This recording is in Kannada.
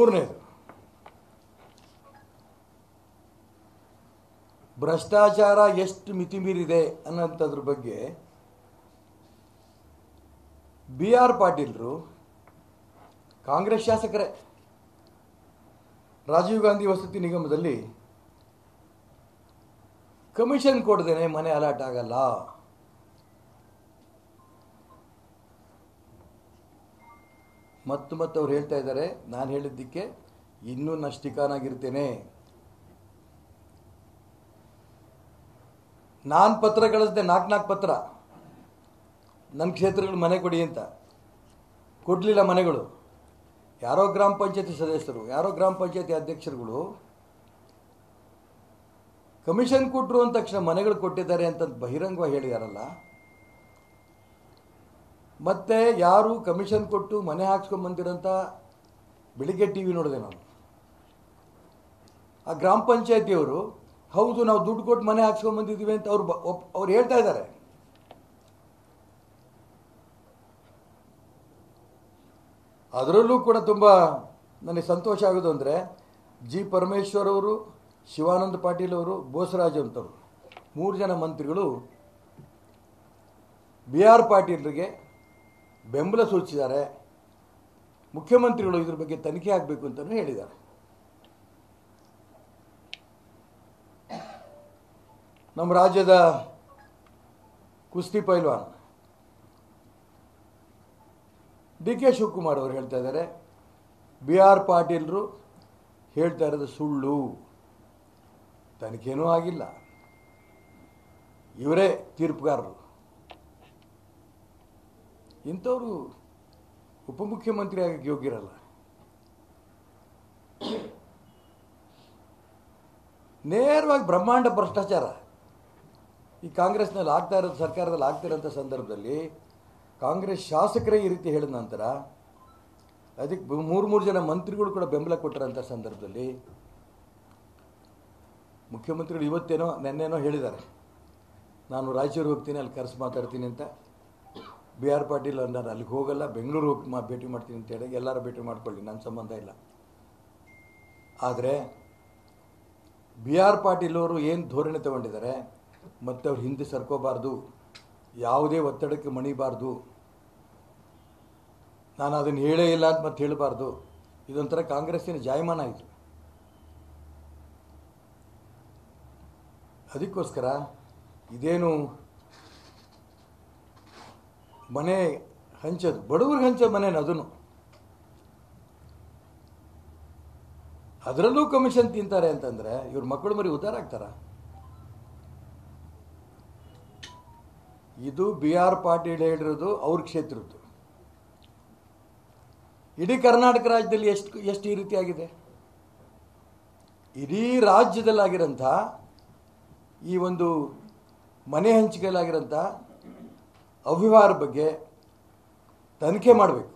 ಮೂರನೇದು, ಭ್ರಷ್ಟಾಚಾರ ಎಷ್ಟು ಮಿತಿ ಮೀರಿದೆ ಅನ್ನೋಂಥದ್ರ ಬಗ್ಗೆ ಬಿ ಆರ್ ಪಾಟೀಲ್ರು ಕಾಂಗ್ರೆಸ್ ಶಾಸಕರೇ ರಾಜೀವ್ ಗಾಂಧಿ ವಸತಿ ನಿಗಮದಲ್ಲಿ ಕಮಿಷನ್ ಕೊಡದೇನೆ ಮನೆ ಅಲಾಟ್ ಆಗಲ್ಲ, ಮತ್ತೆ ಅವ್ರು ಹೇಳ್ತಾ ಇದ್ದಾರೆ, ನಾನು ಹೇಳಿದ್ದಕ್ಕೆ ಇನ್ನೂ ನಷ್ಟಿಕಾನಾಗಿರ್ತೇನೆ, ನಾನು ಪತ್ರ ಕಳಿಸ್ದೆ, 4 ಪತ್ರ ನನ್ನ ಕ್ಷೇತ್ರಗಳು ಮನೆ ಕೊಡಿ ಅಂತ, ಕೊಡಲಿಲ್ಲ ಮನೆಗಳು. ಯಾರೋ ಗ್ರಾಮ ಪಂಚಾಯತಿ ಸದಸ್ಯರು, ಯಾರೋ ಗ್ರಾಮ ಪಂಚಾಯತಿ ಅಧ್ಯಕ್ಷರುಗಳು ಕಮಿಷನ್ ಕೊಟ್ಟರು ಅಂದ ತಕ್ಷಣ ಮನೆಗಳು ಕೊಟ್ಟಿದ್ದಾರೆ ಅಂತ ಬಹಿರಂಗವಾಗಿ ಹೇಳಿದಾರಲ್ಲ. ಮತ್ತೆ ಯಾರು ಕಮಿಷನ್ ಕೊಟ್ಟು ಮನೆ ಹಾಕ್ಸ್ಕೊಂಬಂದಿರೋಂಥ ಬೆಳಿಗ್ಗೆ ಟಿ ವಿ ನೋಡಿದೆ ನಾನು, ಆ ಗ್ರಾಮ ಪಂಚಾಯತಿಯವರು ಹೌದು ನಾವು ದುಡ್ಡು ಕೊಟ್ಟು ಮನೆ ಹಾಕ್ಸ್ಕೊಂಬಂದಿದ್ದೀವಿ ಅಂತ ಅವ್ರು ಹೇಳ್ತಾ ಇದ್ದಾರೆ. ಅದರಲ್ಲೂ ಕೂಡ ತುಂಬ ನನಗೆ ಸಂತೋಷ ಆಗೋದು ಅಂದರೆ ಜಿ ಪರಮೇಶ್ವರ್ ಅವರು, ಶಿವಾನಂದ ಪಾಟೀಲ್ ಅವರು, ಬೋಸರಾಜ್ ಅಂತವರು 3 ಜನ ಮಂತ್ರಿಗಳು ಬಿ ಆರ್ ಪಾಟೀಲ್ರಿಗೆ ಬೆಂಬಲ ಸೂಚಿಸಿದ್ದಾರೆ. ಮುಖ್ಯಮಂತ್ರಿಗಳು ಇದ್ರ ಬಗ್ಗೆ ತನಿಖೆ ಆಗಬೇಕು ಅಂತಲೂ ಹೇಳಿದ್ದಾರೆ. ನಮ್ಮ ರಾಜ್ಯದ ಕುಸ್ತಿ ಪೈಲ್ವಾನ್ ಡಿ ಕೆ ಶಿವಕುಮಾರ್ ಅವರು ಹೇಳ್ತಾ ಇದ್ದಾರೆ, ಬಿ ಆರ್ ಪಾಟೀಲ್ರು ಹೇಳ್ತಾ ಇರೋದು ಸುಳ್ಳು, ತನಿಖೆನೂ ಆಗಿಲ್ಲ, ಇವರೇ ತೀರ್ಪುಗಾರರು. ಇಂಥವರು ಉಪಮುಖ್ಯಮಂತ್ರಿ ಆಗಕ್ಕೆ ಯೋಗ್ಯರಲ್ಲ. ನೇರವಾಗಿ ಬ್ರಹ್ಮಾಂಡ ಭ್ರಷ್ಟಾಚಾರ ಈ ಕಾಂಗ್ರೆಸ್ನಲ್ಲಿ ಆಗ್ತಾ ಇರೋದು, ಸರ್ಕಾರದಲ್ಲಿ ಆಗ್ತಿರೋಂಥ ಸಂದರ್ಭದಲ್ಲಿ ಕಾಂಗ್ರೆಸ್ ಶಾಸಕರೇ ಈ ರೀತಿ ಹೇಳಿದ ನಂತರ ಅದಕ್ಕೆ 3 ಜನ ಮಂತ್ರಿಗಳು ಕೂಡ ಬೆಂಬಲ ಕೊಟ್ಟಿರೋಂಥ ಸಂದರ್ಭದಲ್ಲಿ ಮುಖ್ಯಮಂತ್ರಿಗಳು ಇವತ್ತೇನೋ ನೆನ್ನೆನೋ ಹೇಳಿದ್ದಾರೆ, ನಾನು ರಾಯಚೂರು ಹೋಗ್ತೀನಿ, ಅಲ್ಲಿ ಕರೆಸಿ ಮಾತಾಡ್ತೀನಿ ಅಂತ. ಬಿ ಆರ್ ಪಾಟೀಲ್ ನಾನು ಅಲ್ಲಿಗೆ ಹೋಗಲ್ಲ, ಬೆಂಗಳೂರು ಹೋಗಿ ಭೇಟಿ ಮಾಡ್ತೀನಿ ಅಂತ ಹೇಳಿ ಎಲ್ಲರೂ ಭೇಟಿ ಮಾಡ್ಕೊಳ್ಳಿ, ನನ್ನ ಸಂಬಂಧ ಇಲ್ಲ. ಆದರೆ ಬಿ ಆರ್ ಪಾಟೀಲ್ ಅವರು ಏನು ಧೋರಣೆ ತಗೊಂಡಿದ್ದಾರೆ, ಮತ್ತು ಅವ್ರು ಹಿಂದೆ ಸರ್ಕೋಬಾರ್ದು, ಯಾವುದೇ ಒತ್ತಡಕ್ಕೆ ಮಣಿಬಾರ್ದು, ನಾನು ಅದನ್ನು ಹೇಳೇ ಇಲ್ಲ ಅಂತ ಮತ್ತೆ ಹೇಳಬಾರ್ದು, ಇದೊಂಥರ ಕಾಂಗ್ರೆಸ್ಸಿನ ಜಾಯಮಾನ ಆಯಿತು. ಅದಕ್ಕೋಸ್ಕರ ಇದೇನು ಮನೆ ಹಂಚೋದು, ಬಡವ್ರಿಗೆ ಹಂಚೋ ಮನೇನು ಅದನ್ನು, ಅದರಲ್ಲೂ ಕಮಿಷನ್ ತಿಂತಾರೆ ಅಂತಂದರೆ ಇವ್ರ ಮಕ್ಕಳು ಮರಿ ಉದ್ಧಾರ ಆಗ್ತಾರ? ಇದು ಬಿ ಆರ್ ಪಾಟೀಲ್ ಹೇಳಿರೋದು ಅವ್ರ ಕ್ಷೇತ್ರದ್ದು. ಇಡೀ ಕರ್ನಾಟಕ ರಾಜ್ಯದಲ್ಲಿ ಎಷ್ಟು ಈ ರೀತಿ ಆಗಿದೆ? ಇಡೀ ರಾಜ್ಯದಲ್ಲಾಗಿರೋಂಥ ಈ ಒಂದು ಮನೆ ಹಂಚಿಕೆಯಲ್ಲಾಗಿರೋಂಥ ಅವ್ಯವಹಾರ ಬಗ್ಗೆ ತನಿಖೆ ಮಾಡಬೇಕು.